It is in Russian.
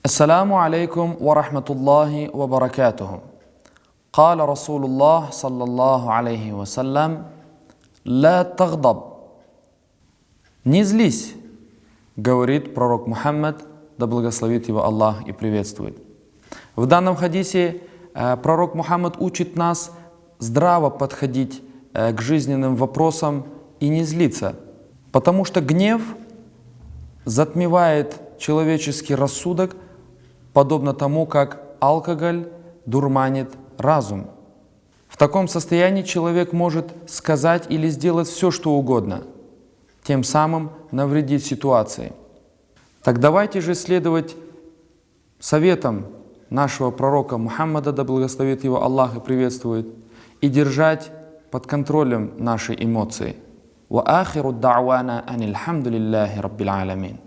السلام عليكم ورحمة الله وبركاته. قال رسول الله صلى الله عليه وسلم: لا تغضب. Не злись, говорит пророк Мухаммад, да благословит его Аллах и приветствует. В данном хадисе пророк Мухаммад учит нас здраво подходить к жизненным вопросам и не злиться, потому что гнев затмевает человеческий рассудок, подобно тому, как алкоголь дурманит разум. В таком состоянии человек может сказать или сделать все, что угодно, тем самым навредить ситуации. Так давайте же следовать советам нашего пророка Мухаммада, да благословит его Аллах и приветствует, и держать под контролем наши эмоции. Ва ахиру да'вана анил хамдулиллахи раббил аламин.